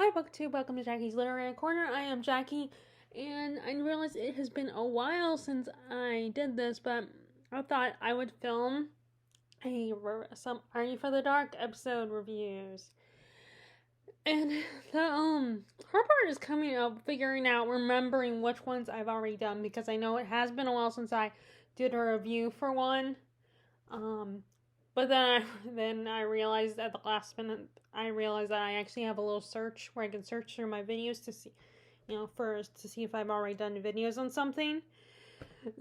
Hi, BookTube. Welcome to Jackie's Literary Corner. I am Jackie, and I realize it has been a while since I did this, but I thought I would film some Are You for the Dark episode reviews. And the hard part is coming up, figuring out, remembering which ones I've already done, because I know it has been a while since I did a review for one. But then I realized at the last minute, I realized that I actually have a little search where I can search through my videos to see, to see if I've already done videos on something.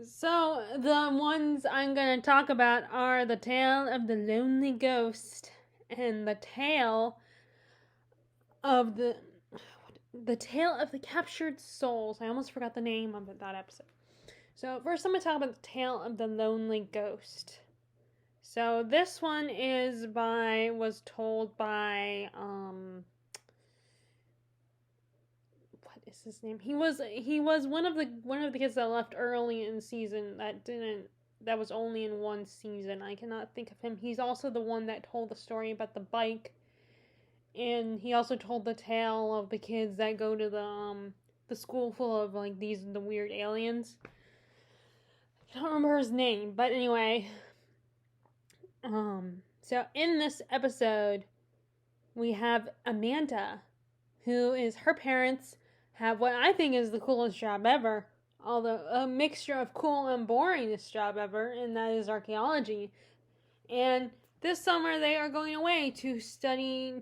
So the ones I'm gonna talk about are The Tale of the Lonely Ghost and The Tale of the Tale of the Captured Souls. I almost forgot the name of that episode. So first I'm gonna talk about The Tale of the Lonely Ghost. So this one was told by what is his name? He was one of the kids that left early in season that was only in one season. I cannot think of him. He's also the one that told the story about the bike, and he also told the tale of the kids that go to the school full of the weird aliens. I don't remember his name, but anyway. So in this episode, we have Amanda, her parents have what I think is the coolest job ever, although a mixture of cool and boringest job ever, and that is archaeology. And this summer they are going away to study,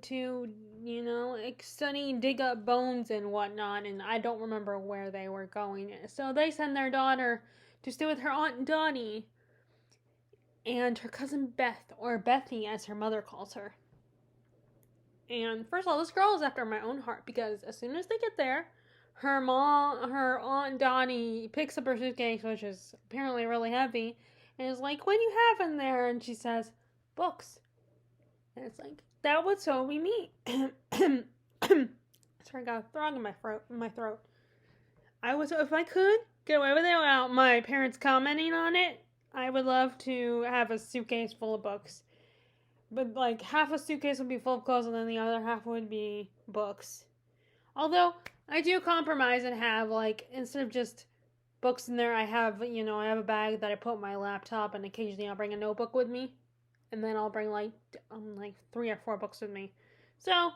dig up bones and whatnot, and I don't remember where they were going. So they send their daughter to stay with her Aunt Dottie and her cousin Beth, or Bethy as her mother calls her. And first of all, this girl is after my own heart, because as soon as they get there, her Aunt Dottie picks up her suitcase, which is apparently really heavy, and is like, "What do you have in there?" And she says, "Books." And it's like, that would so be me. Sorry, I got a frog in my throat. If I could get away with it without my parents commenting on it, I would love to have a suitcase full of books. But half a suitcase would be full of clothes and then the other half would be books. Although I do compromise and have instead of just books in there, I have a bag that I put my laptop, and occasionally I'll bring a notebook with me, and then I'll bring 3 or 4 books with me. So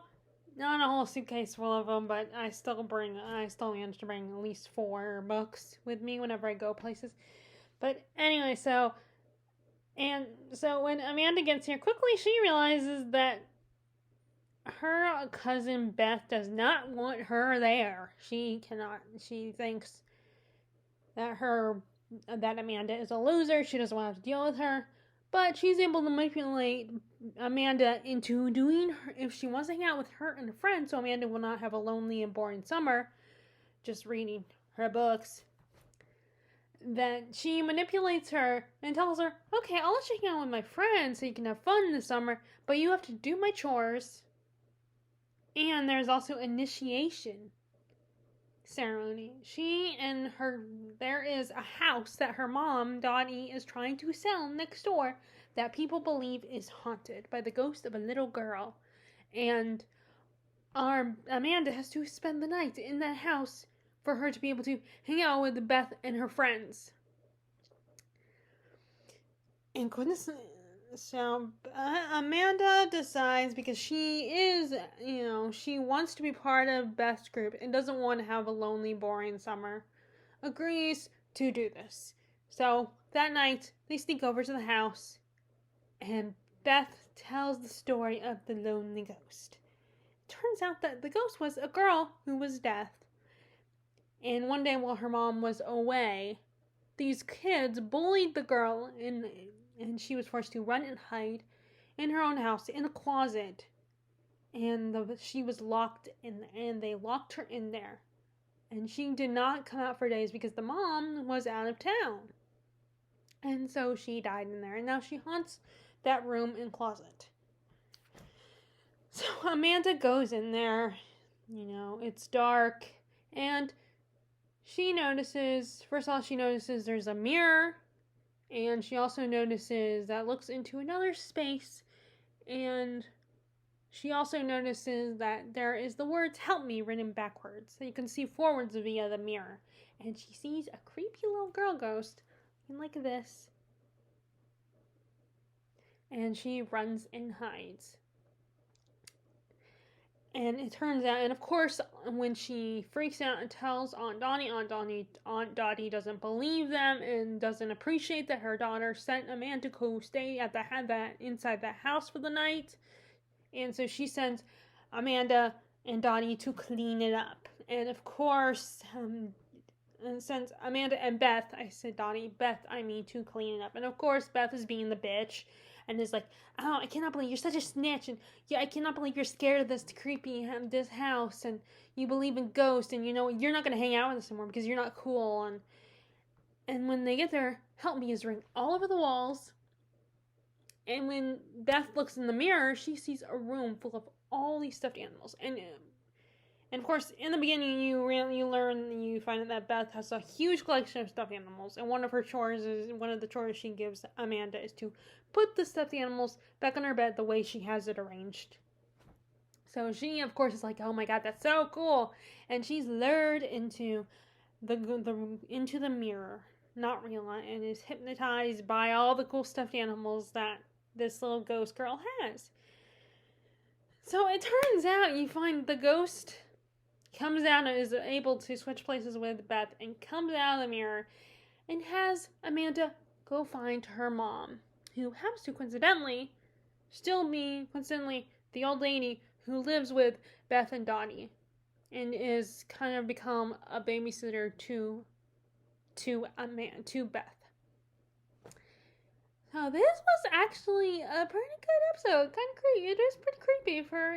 not a whole suitcase full of them, but I still manage to bring at least 4 books with me whenever I go places. But anyway, so when Amanda gets here, quickly she realizes that her cousin Beth does not want her there. She thinks that Amanda is a loser. She doesn't want to deal with her. But she's able to manipulate Amanda into doing her, if she wants to hang out with her and her friends, so Amanda will not have a lonely and boring summer just reading her books. Then she manipulates her and tells her, "Okay, I'll let you hang out with my friends so you can have fun in the summer, but you have to do my chores." And there's also initiation ceremony. There is a house that her mom, Dottie, is trying to sell next door that people believe is haunted by the ghost of a little girl. And our Amanda has to spend the night in that house for her to be able to hang out with Beth and her friends. And goodness, so Amanda decides, because she wants to be part of Beth's group and doesn't want to have a lonely, boring summer, agrees to do this. So that night, they sneak over to the house, and Beth tells the story of the lonely ghost. It turns out that the ghost was a girl who was deaf. And one day while her mom was away, these kids bullied the girl, and she was forced to run and hide in her own house in a closet. And she was locked in, and they locked her in there. And she did not come out for days because the mom was out of town. And so she died in there. And now she haunts that room and closet. So Amanda goes in there. It's dark. And she notices there's a mirror, and she also notices that looks into another space, and she also notices that there is the words "help me" written backwards, so you can see forwards via the mirror. And she sees a creepy little girl ghost like this. And she runs and hides. And it turns out, and of course, when she freaks out and tells Aunt Dottie doesn't believe them and doesn't appreciate that her daughter sent Amanda to go stay at inside the house for the night. And so she sends Amanda and Dottie to clean it up. And of course, and sends Amanda and Beth, I said Dottie, Beth, I mean, to clean it up. And of course, Beth is being the bitch and is like, oh, I cannot believe you're such a snitch, and yeah, I cannot believe you're scared of this this house, and you believe in ghosts, and you know you're not going to hang out with us anymore because you're not cool. And when they get there, "help me" is written all over the walls. And when Beth looks in the mirror, she sees a room full of all these stuffed animals. And of course, in the beginning, you find out that Beth has a huge collection of stuffed animals, and one of the chores she gives Amanda is to put the stuffed animals back on her bed the way she has it arranged. So she, of course, is like, "Oh my god, that's so cool!" And she's lured into the mirror, not realizing, and is hypnotized by all the cool stuffed animals that this little ghost girl has. So it turns out you find the ghost comes out and is able to switch places with Beth and comes out of the mirror and has Amanda go find her mom, who happens to coincidentally still be the old lady who lives with Beth and Dottie and is kind of become a babysitter to Beth. So this was actually a pretty good episode. Kind of creepy. It is pretty creepy for,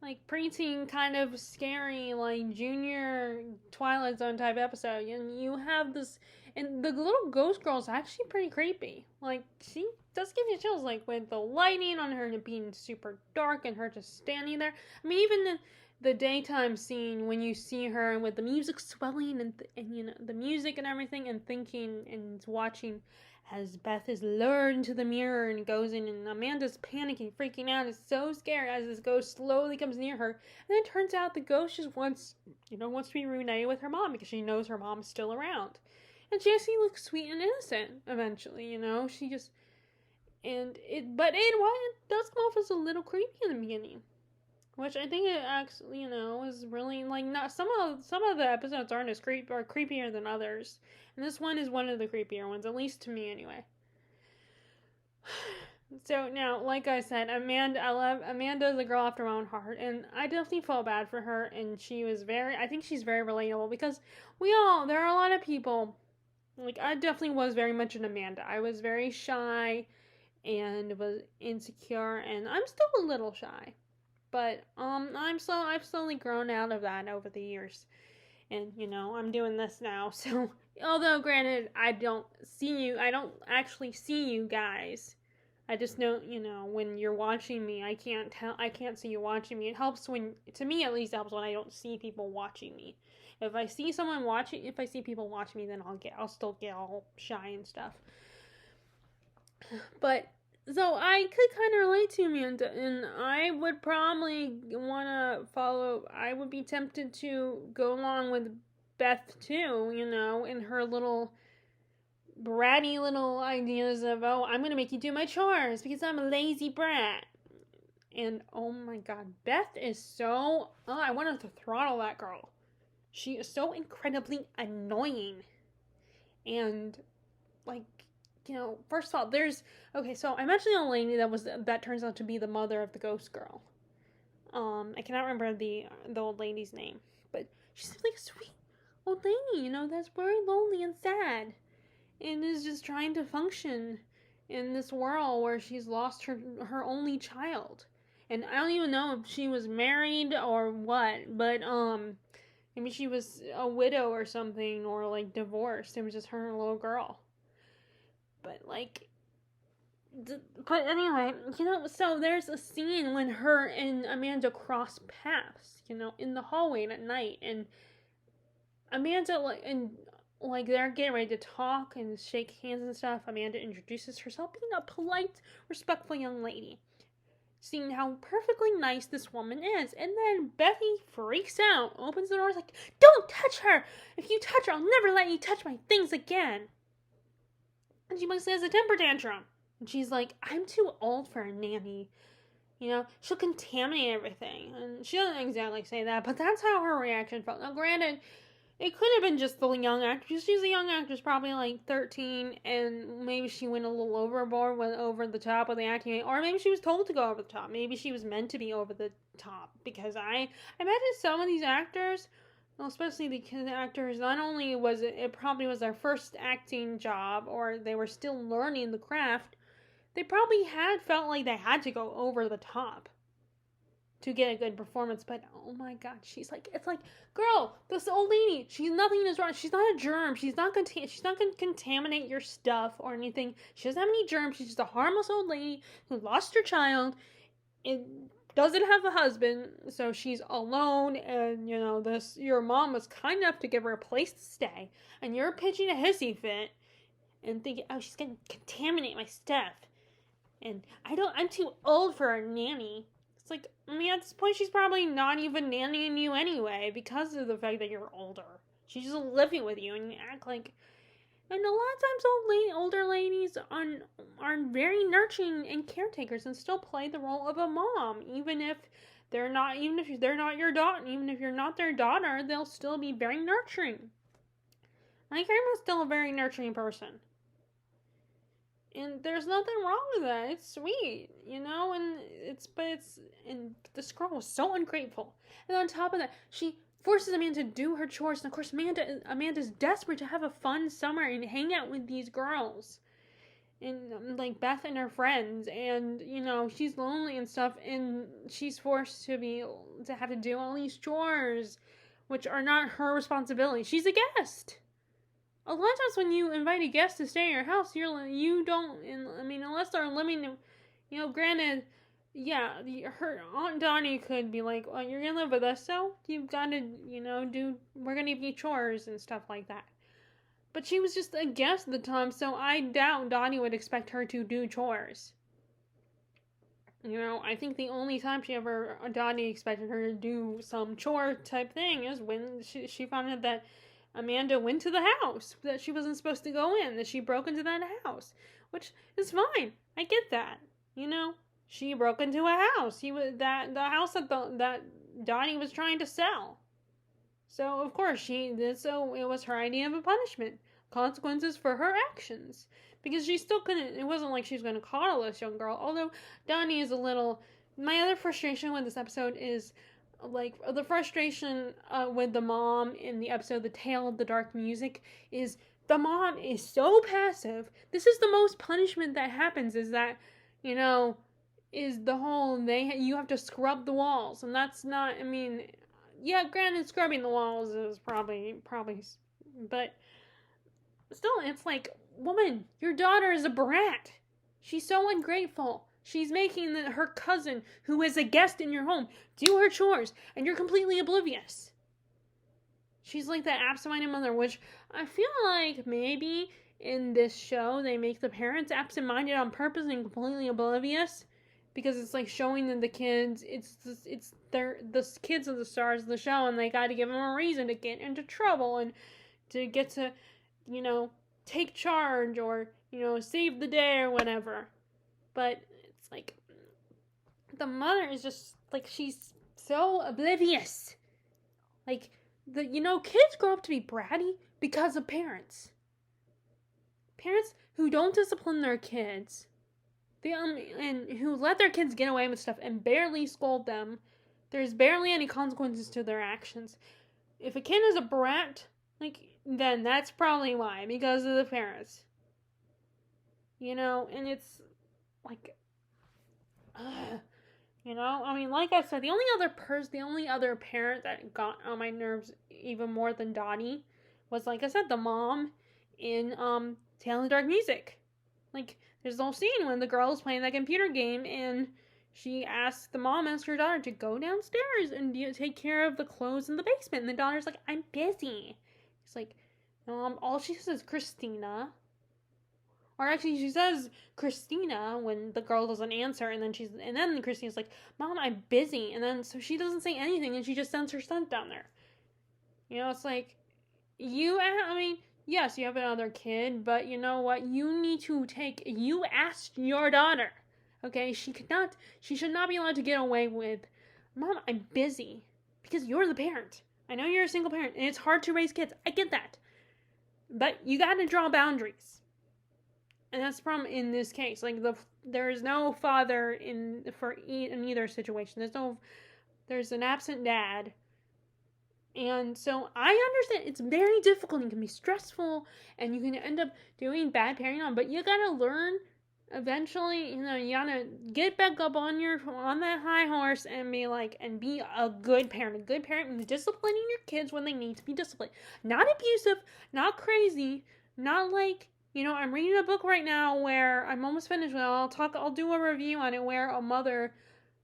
like preteen kind of scary, like junior Twilight Zone type episode. And you have this, and the little ghost girl is actually pretty creepy. Like, she does give you chills, like with the lighting on her being super dark and her just standing there. I mean, even the daytime scene when you see her with the music swelling and the music and everything, and thinking and watching as Beth is lured into the mirror and goes in, and Amanda's panicking, freaking out, is so scared as this ghost slowly comes near her. And it turns out the ghost just wants to be reunited with her mom because she knows her mom's still around. And she actually looks sweet and innocent eventually, she just, but it does come off as a little creepy in the beginning. Which I think it actually, is really, like, not, some of the episodes aren't as creepier than others. And this one is one of the creepier ones, at least to me anyway. So now, like I said, Amanda is a girl after my own heart, and I definitely felt bad for her, and I think she's very relatable, because there are a lot of people, like, I definitely was very much an Amanda. I was very shy, and was insecure, and I'm still a little shy. But I've slowly grown out of that over the years, and I'm doing this now. So although granted, I don't actually see you guys. I just know, when you're watching me, I can't see you watching me. It helps to me at least, it helps when I don't see people watching me. If I see people watching me, then I'll still get all shy and stuff. But so I could kind of relate to Amanda, and I would probably I would be tempted to go along with Beth too, in her little bratty little ideas of, oh, I'm going to make you do my chores because I'm a lazy brat. And oh my god, Beth is so, I wanted to throttle that girl. She is so incredibly annoying. And like, first of all, so I mentioned a lady that turns out to be the mother of the ghost girl. I cannot remember the old lady's name, but she's like a sweet old lady, that's very lonely and sad, and is just trying to function in this world where she's lost her only child. And I don't even know if she was married or what, but maybe she was a widow or something, or like divorced. It was just her and her little girl. But anyway, so there's a scene when her and Amanda cross paths, in the hallway at night, and Amanda, they're getting ready to talk and shake hands and stuff. Amanda introduces herself, being a polite, respectful young lady. seeing how perfectly nice this woman is. And then Bethy freaks out, opens the door, is like, don't touch her! If you touch her, I'll never let you touch my things again. And she mostly has a temper tantrum. And she's like, I'm too old for a nanny. You know, she'll contaminate everything. And she doesn't exactly say that, but that's how her reaction felt. Now, granted, it could have been just the young actress. She's a young actress, probably like 13, and maybe she went a little overboard, went over the top with the acting, or maybe she was told to go over the top. Maybe she was meant to be over the top, because I imagine some of these actors, well, especially the kid actors, not only was it probably was their first acting job, or they were still learning the craft, they probably had felt like they had to go over the top to get a good performance. But oh my god, she's like, it's like, girl, this old lady, nothing is wrong. She's not a germ. She's not gonna contaminate your stuff or anything. She doesn't have any germs. She's just a harmless old lady who lost her child and doesn't have a husband, so she's alone. And you know, your mom was kind enough to give her a place to stay, and you're pitching a hissy fit and thinking, oh, she's gonna contaminate my stuff, and I'm too old for a nanny. It's like, I mean, at this point, she's probably not even nannying you anyway, because of the fact that you're older. She's just living with you, and you act like... And a lot of times, older ladies are very nurturing and caretakers, and still play the role of a mom, even if they're not your daughter, even if you're not their daughter, they'll still be very nurturing. My grandma's still a very nurturing person. And there's nothing wrong with that. It's sweet, you know, and this girl was so ungrateful. And on top of that, she forces Amanda to do her chores. And of course, Amanda's desperate to have a fun summer and hang out with these girls. And like Beth and her friends. And, you know, she's lonely and stuff. And she's forced to have to do all these chores, which are not her responsibility. She's a guest. A lot of times when you invite a guest to stay in your house, unless they're living, you know, granted, yeah, her Aunt Donnie could be like, well, you're gonna live with us, so you've got to, you know, we're gonna give you chores and stuff like that. But she was just a guest at the time, so I doubt Donnie would expect her to do chores. You know, I think the only time Donnie expected her to do some chore type thing is when she found out that Amanda went to the house that she wasn't supposed to go in, that she broke into that house, which is fine. I get that. You know, she broke into a house. The house that Donnie was trying to sell. So of course so it was her idea of a punishment, consequences for her actions, because she still couldn't. It wasn't like she was going to coddle this young girl. Although Donnie is a little. My other frustration with this episode is, like, the frustration with the mom in the episode The Tale of the Dark Music is the mom is so passive. This is the most punishment that happens, is that, you know, is the whole you have to scrub the walls, and that's not, I mean, yeah, granted, scrubbing the walls is probably, but still, it's like, woman, your daughter is a brat. She's so ungrateful. She's making her cousin, who is a guest in your home, do her chores, and you're completely oblivious. She's like that absent-minded mother, which I feel like maybe in this show they make the parents absent-minded on purpose and completely oblivious, because it's like showing them the kids. The kids are the stars of the show, and they got to give them a reason to get into trouble and to get to, you know, take charge or, you know, save the day or whatever. But it's like, the mother is just, like, she's so oblivious. Like, kids grow up to be bratty because of parents. Parents who don't discipline their kids, and who let their kids get away with stuff and barely scold them. There's barely any consequences to their actions. If a kid is a brat, like, then that's probably why, because of the parents. You know, and it's like, you know, I mean, like I said, the only other parent that got on my nerves even more than Dottie was, like I said, the mom in Tale of the Dark Music. Like, there's a whole scene when the girl is playing that computer game, and the mom asks her daughter to go downstairs and take care of the clothes in the basement, and the daughter's like, I'm busy. It's like, all she says is Christina. Or actually, she says Christina when the girl doesn't answer, and then Christina's like, "Mom, I'm busy," and then so she doesn't say anything, and she just sends her son down there. It's like, I mean, yes, you have another kid, but you know what? You asked your daughter, okay? She should not be allowed to get away with, "Mom, I'm busy," because you're the parent. I know you're a single parent, and it's hard to raise kids. I get that. But you gotta draw boundaries. And that's the problem in this case. Like, there is no father in either situation. There's an absent dad. And so I understand it's very difficult and can be stressful, and you can end up doing bad parenting on, but you gotta learn eventually, you gotta get back up on that high horse and be a good parent. A good parent means disciplining your kids when they need to be disciplined. Not abusive, not crazy, not like, I'm reading a book right now where I'm almost finished with it. I'll do a review on it, where a mother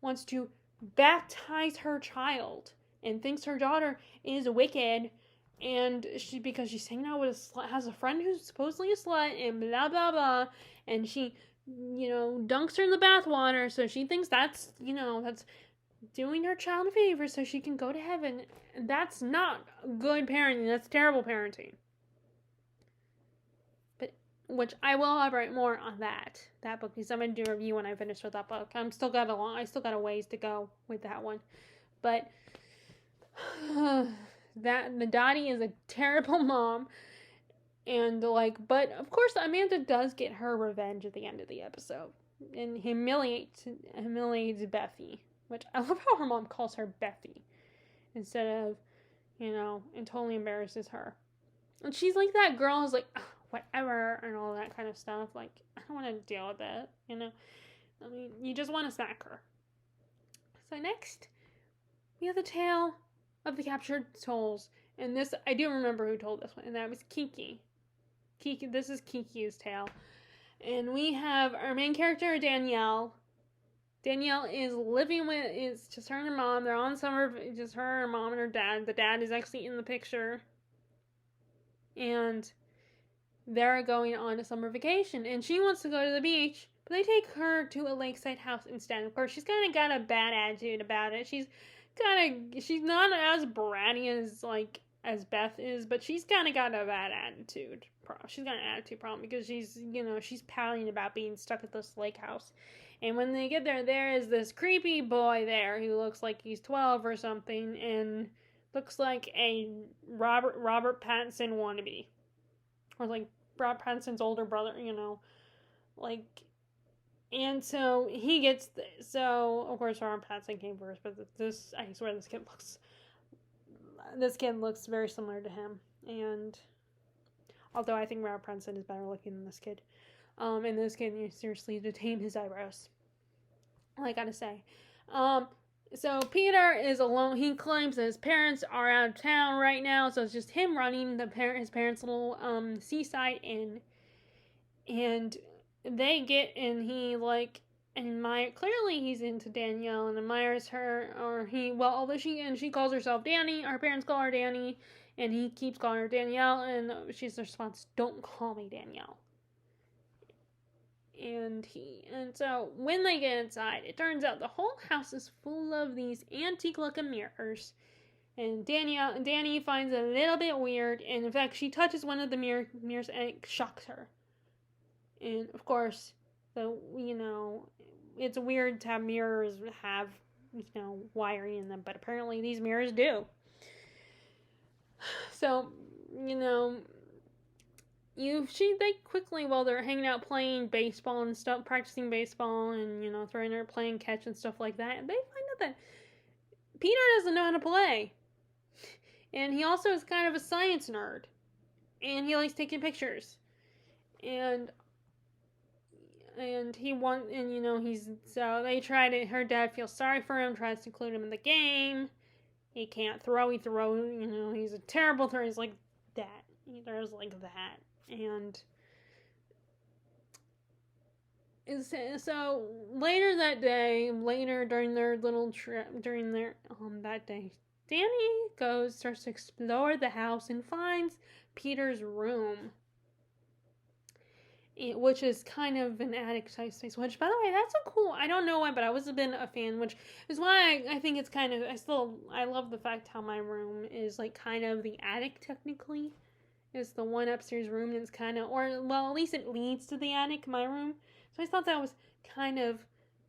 wants to baptize her child and thinks her daughter is wicked, and because she's hanging out with has a friend who's supposedly a slut, and blah blah blah, and she dunks her in the bathwater, so she thinks that's doing her child a favor so she can go to heaven. That's not good parenting. That's terrible parenting. But which I will elaborate more on that book, because I'm gonna do a review when I finish with that book. I still got a ways to go with that one, but that Dottie is a terrible mom, and but of course Amanda does get her revenge at the end of the episode and humiliates Bethy, which I love how her mom calls her Bethy instead of, and totally embarrasses her. And she's like that girl who's like, whatever, and all that kind of stuff. Like, I don't want to deal with it, I mean, you just want to smack her. So next, we have the tale of the captured souls. And this, I do remember who told this one, and that was Kiki. This is Kiki's tale. And we have our main character, Danielle. Danielle is living with, it's just her and her mom. They're on summer, just her, her mom, and her dad. The dad is actually in the picture. And they're going on a summer vacation. And she wants to go to the beach, but they take her to a lakeside house instead. Of course, she's kind of got a bad attitude about it. She's not as bratty as Beth is, but she's kind of got a bad attitude. She's got an attitude problem because she's pouting about being stuck at this lake house. And when they get there is this creepy boy there who looks like he's 12 or something, and looks like a Robert Pattinson wannabe, or like Robert Pattinson's older brother, And so he gets, of course Robert Pattinson came first, but I swear this kid looks very similar to him. And although I think Robert Pattinson is better looking than this kid. And this kid, seriously, to tame his eyebrows. I gotta say. So Peter is alone. He claims that his parents are out of town right now, so it's just him running his parents' little seaside inn. And they get, and he clearly he's into Danielle and admires her, although she calls herself Danny, her parents call her Danny, and he keeps calling her Danielle, and she's the response, "Don't call me Danielle." And so when they get inside, it turns out the whole house is full of these antique looking mirrors. And Danny finds it a little bit weird, and in fact she touches one of the mirrors and it shocks her. And of course, it's weird to have mirrors have, wiring in them, but apparently these mirrors do. So, they quickly, while they're hanging out playing baseball and stuff, practicing baseball and, throwing their playing catch and stuff like that, they find out that Peter doesn't know how to play. And he also is kind of a science nerd. And he likes taking pictures. And her dad feels sorry for him, tries to include him in the game. He can't throw, he's a terrible thrower. He's like that. He throws like that. And so later during their little trip, that day, Danny starts to explore the house and finds Peter's room. which is kind of an attic type space. Which, by the way, that's a cool. I don't know why, but I was been a fan, which is why I think it's kind of. I love the fact how my room is like kind of the attic technically. It's the one upstairs room that's kind of, or well, at least it leads to the attic. My room. So I thought that was kind of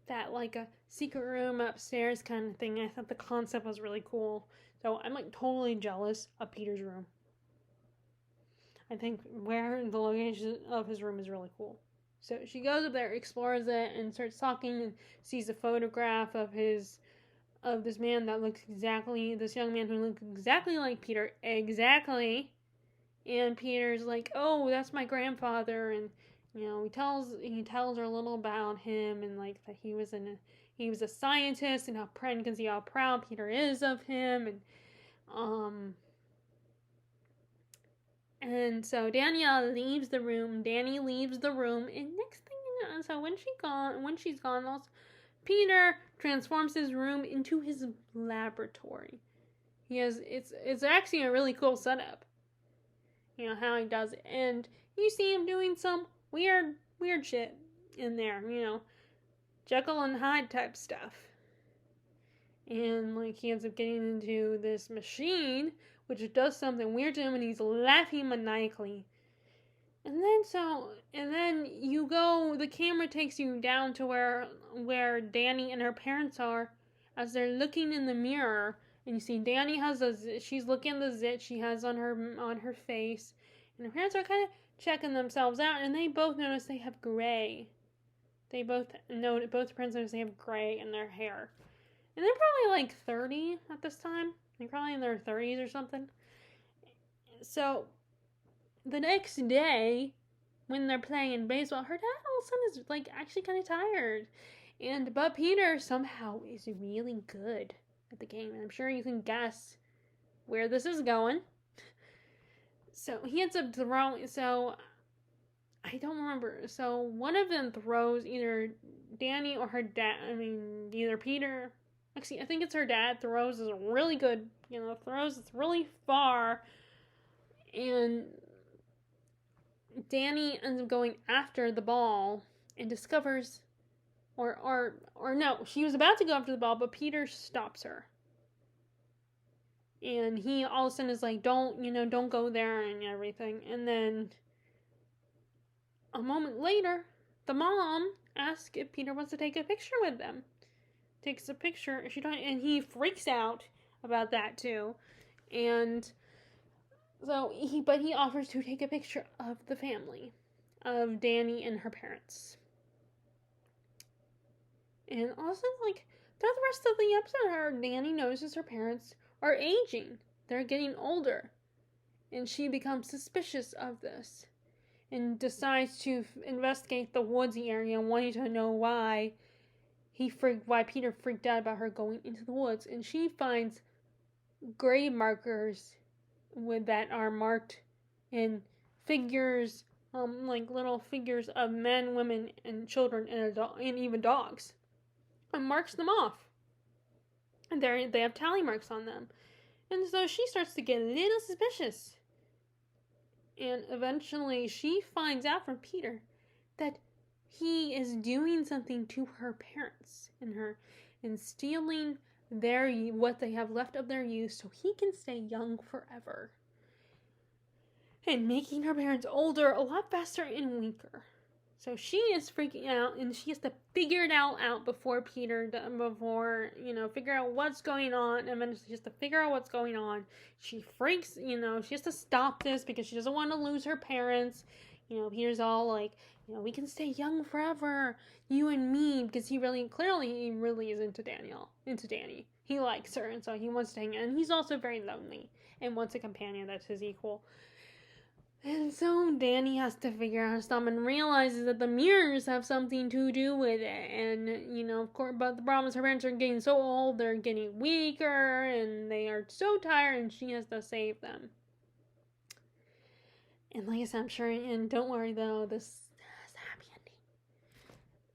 that like a secret room upstairs kind of thing. I thought the concept was really cool. So I'm like totally jealous of Peter's room. I think where the location of his room is really cool. So she goes up there, explores it, and starts talking and sees a photograph of this man that looks exactly, this young man who looks exactly like Peter, exactly. And Peter's like, oh, that's my grandfather, and he tells her a little about him, and like that he was a scientist, and how Pren can see how proud Peter is of him, and so Danielle leaves the room. Danny leaves the room, and next thing you know, so when she's gone, also, Peter transforms his room into his laboratory. It's actually a really cool setup. How he does it, and you see him doing some weird shit in there. Jekyll and Hyde type stuff. And like he ends up getting into this machine, which does something weird to him, and he's laughing maniacally. And then the camera takes you down to where Danny and her parents are, as they're looking in the mirror, and you see Danny she's looking at the zit she has on her face, and her parents are kind of checking themselves out, and they both notice they have gray. Both parents notice they have gray in their hair. And they're probably like 30 at this time. They're probably in their 30s or something. So, the next day, when they're playing baseball, her dad all of a sudden is like actually kind of tired. But Peter somehow is really good at the game. And I'm sure you can guess where this is going. So, he ends up throwing. So, I don't remember. So, one of them throws either Danny or her dad. Either Peter. Actually, I think it's her dad. Throws is really good. Throws it's really far. And Danny ends up going after the ball and discovers, or no, she was about to go after the ball, but Peter stops her. And he all of a sudden is like, don't go there and everything. And then a moment later, the mom asks if Peter wants to take a picture with them. Takes a picture, and he freaks out about that too. And so he offers to take a picture of the family, of Danny and her parents. And also, like, throughout the rest of the episode, Danny notices her parents are aging. They're getting older. And she becomes suspicious of this. And decides to investigate the woodsy area, wanting to know why Peter freaked out about her going into the woods. And she finds grave markers that are marked in figures, like little figures of men, women, and children, and even dogs, and marks them off. And they have tally marks on them. And so she starts to get a little suspicious. And eventually she finds out from Peter that he is doing something to her parents and stealing what they have left of their youth so he can stay young forever. And making her parents older a lot faster and weaker. So she is freaking out, and she has to figure it out before figure out what's going on, and then she has to figure out what's going on. She freaks, she has to stop this because she doesn't want to lose her parents. Peter's all like, we can stay young forever, you and me, because he really is into Danny. He likes her, and so he wants to hang out, and he's also very lonely and wants a companion that's his equal. And so Danny has to figure out stuff and realizes that the mirrors have something to do with it. And, of course, but the problem is her parents are getting so old, they're getting weaker, and they are so tired, and she has to save them. And like I said, I'm sure, and don't worry though, this is a happy ending.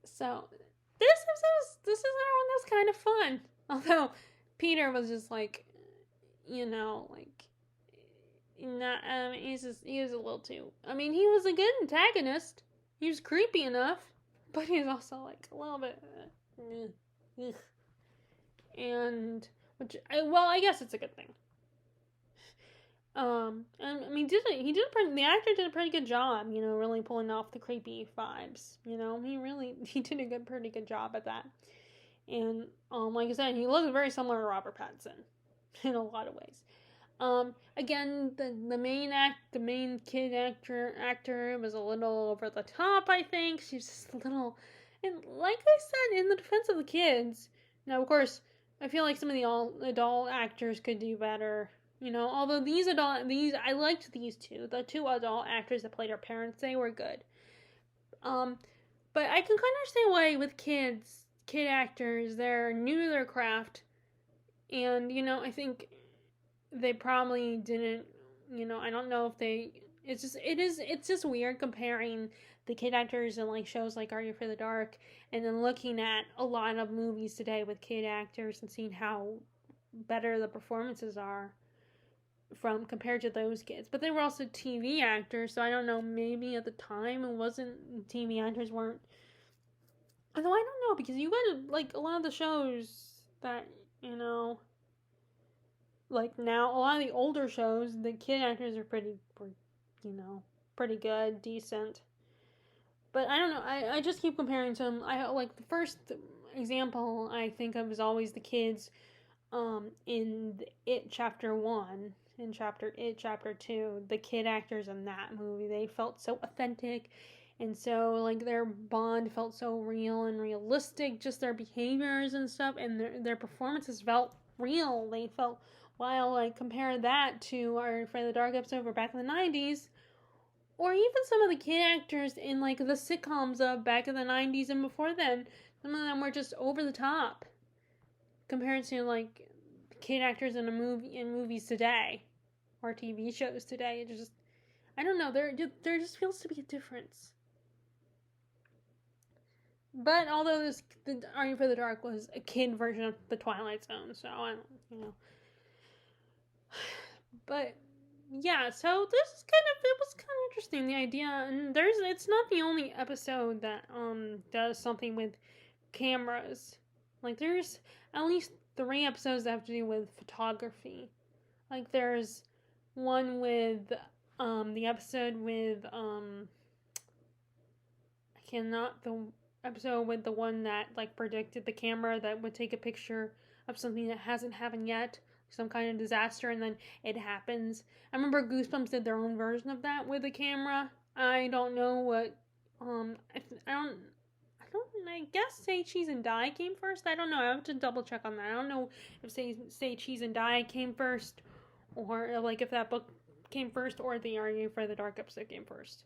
So, this is one that's kind of fun. Although, Peter was just like, he was a little too. He was a good antagonist. He was creepy enough, but he's also like a little bit. And I guess it's a good thing. And I mean, the actor did a pretty good job, really pulling off the creepy vibes. He did a pretty good job at that. And like I said, he looks very similar to Robert Pattinson in a lot of ways. Again, the main kid actor was a little over the top. I think she's just a little, and like I said, in the defense of the kids. Now, of course, I feel like some of the adult actors could do better. Although I liked these two. The two adult actors that played our parents, they were good. But I can kind of understand why with kid actors, they're new to their craft, and I think they probably didn't. I don't know if they. It's just weird comparing the kid actors in like shows like Are You for the Dark, and then looking at a lot of movies today with kid actors and seeing how better the performances are from compared to those kids. But they were also TV actors, so I don't know, maybe at the time it wasn't, TV actors weren't, although I don't know, because you got like a lot of the shows that like now a lot of the older shows, the kid actors are pretty good, decent. But I don't know, I just keep comparing to them. I like the first example I think of is always the kids in It Chapter 1, in It Chapter 2, the kid actors in that movie, they felt so authentic, and so like their bond felt so real and realistic, just their behaviors and stuff, and their performances felt real. They felt, while like compare that to our Friday the Dark episode for back in the 90s, or even some of the kid actors in like the sitcoms of back in the 90s and before then, some of them were just over the top compared to like kid actors in movies today or TV shows today. It just, I don't know, there just feels to be a difference. But although the Are You for the Dark was a kid version of the Twilight Zone, so I don't, but yeah, so it was kind of interesting, the idea, and it's not the only episode that does something with cameras. Like there's at least 3 episodes that have to do with photography. Like there's one with the episode with the episode with the one that like predicted the camera that would take a picture of something that hasn't happened yet, some kind of disaster, and then it happens. I remember Goosebumps did their own version of that with a camera. I don't know what I guess Say Cheese and Die came first. I don't know. I have to double check on that. I don't know if Say Cheese and Die came first, or like if that book came first, or the Are You for the Dark episode came first.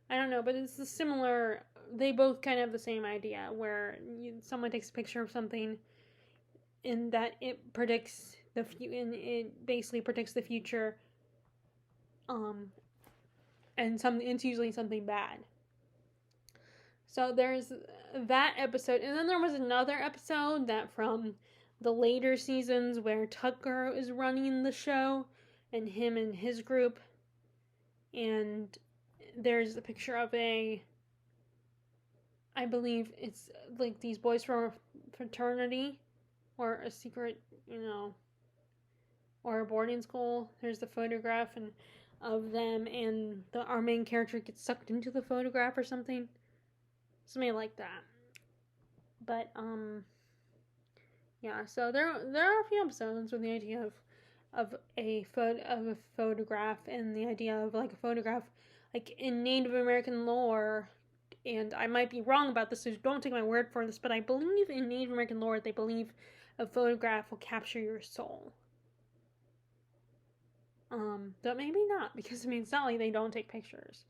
I don't know, but it's a similar. They both kind of have the same idea, where someone takes a picture of something, and that it predicts it basically predicts the future. And it's usually something bad. So there's that episode, and then there was another episode that from the later seasons where Tucker is running the show, and him and his group, and there's a picture of I believe it's like these boys from a fraternity, or a secret, or a boarding school. There's the photograph of them, and our main character gets sucked into the photograph or something like that. But yeah, so there are a few episodes with the idea of a photograph, and the idea of like a photograph like in Native American lore, and I might be wrong about this, so don't take my word for this, but I believe in Native American lore they believe a photograph will capture your soul. But maybe not, because it's not like they don't take pictures.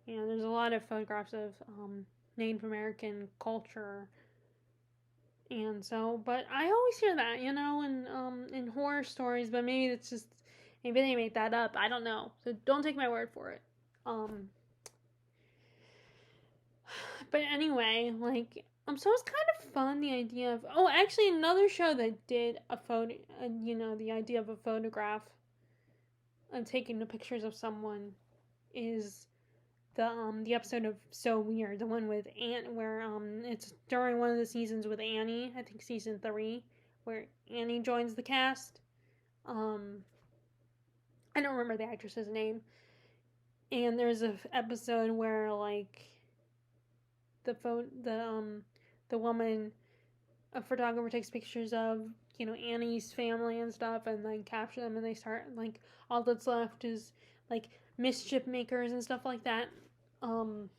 There's a lot of photographs of Native American culture, and so, but I always hear that, in horror stories, but maybe they made that up. I don't know, so don't take my word for it. But anyway, like, so it's kind of fun, the idea of, actually another show that did a photo, the idea of a photograph and taking the pictures of someone is the episode of So Weird, the one with where it's during one of the seasons with Annie, I think season 3, where Annie joins the cast. I don't remember the actress's name. And there's a episode where like the woman, a photographer, takes pictures of, you know, Annie's family and stuff, and then capture them, and they start like, all that's left is like mischief makers and stuff like that. And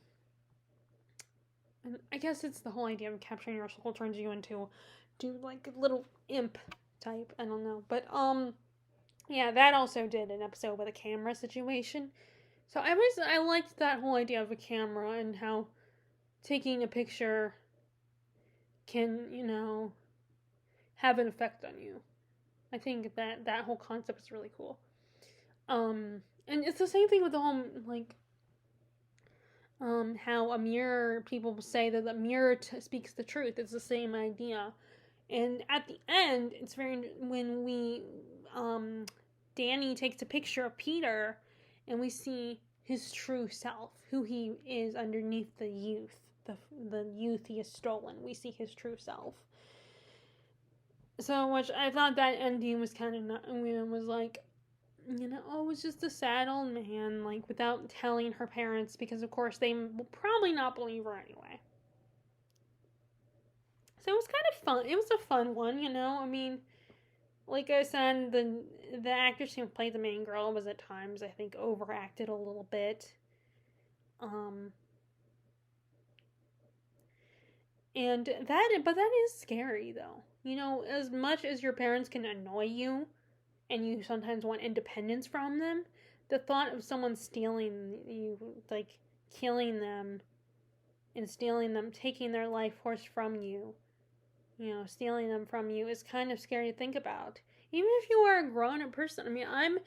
I guess it's the whole idea of capturing your soul turns you into like a little imp type. I don't know, but yeah, that also did an episode with a camera situation. So I liked that whole idea of a camera and how taking a picture can, you know, have an effect on you. I think that whole concept is really cool. And it's the same thing with the whole, like, how a mirror, people say that the mirror speaks the truth. It's the same idea. And at the end, it's when Danny takes a picture of Peter, and we see his true self, who he is underneath the youth, the youth he has stolen. We see his true self. So, which I thought that ending was kind of was like, you know, oh, it was just a sad old man, like, without telling her parents, because of course they will probably not believe her anyway. So it was kind of fun. It was a fun one, you know. I mean, like I said, the actress who played the main girl was at times, I think, overacted a little bit. And that is scary, though. You know, as much as your parents can annoy you, and you sometimes want independence from them, the thought of someone stealing you, like killing them and stealing them, taking their life force from you, you know, stealing them from you, is kind of scary to think about. Even if you are a grown-up person. I mean, I'm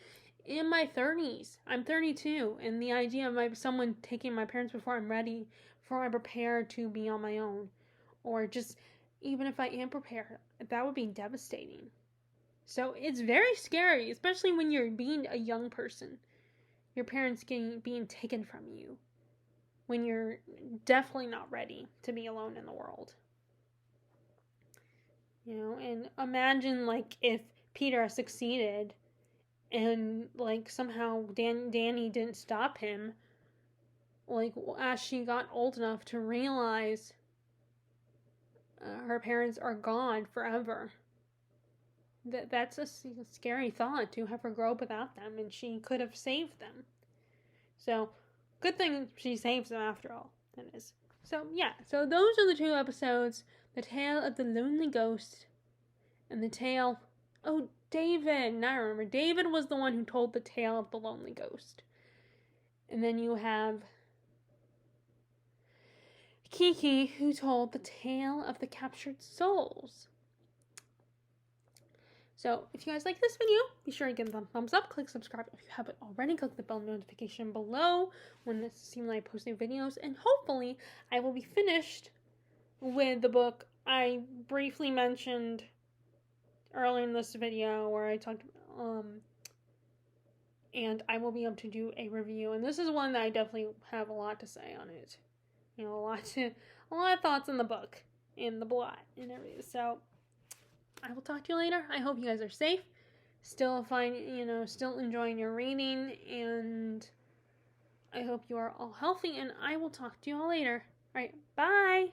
in my 30s. I'm 32, and the idea of someone taking my parents before I'm ready, before I'm prepared to be on my own, or just even if I am prepared, that would be devastating. So it's very scary, especially when you're being a young person. Your parents being taken from you when you're definitely not ready to be alone in the world. You know, and imagine like if Peter succeeded and like somehow Danny didn't stop him, like as she got old enough to realize her parents are gone forever. That's a scary thought, to have her grow up without them, and she could have saved them. So, good thing she saves them after all, that is. So, yeah, so those are the 2 episodes. The Tale of the Lonely Ghost and the tale... Oh, David! Now I remember. David was the one who told the tale of the lonely ghost. And then you have Kiki, who told the tale of the captured souls. So, if you guys like this video, be sure to give them a thumbs up, click subscribe if you haven't already, click the bell notification below when it seems like I post new videos, and hopefully I will be finished with the book I briefly mentioned earlier in this video where I talked, and I will be able to do a review, and this is one that I definitely have a lot to say on it. You know, a lot of thoughts in the book, in the plot, and everything, so... I will talk to you later. I hope you guys are safe, still enjoying your reading, and I hope you are all healthy, and I will talk to you all later. All right, bye!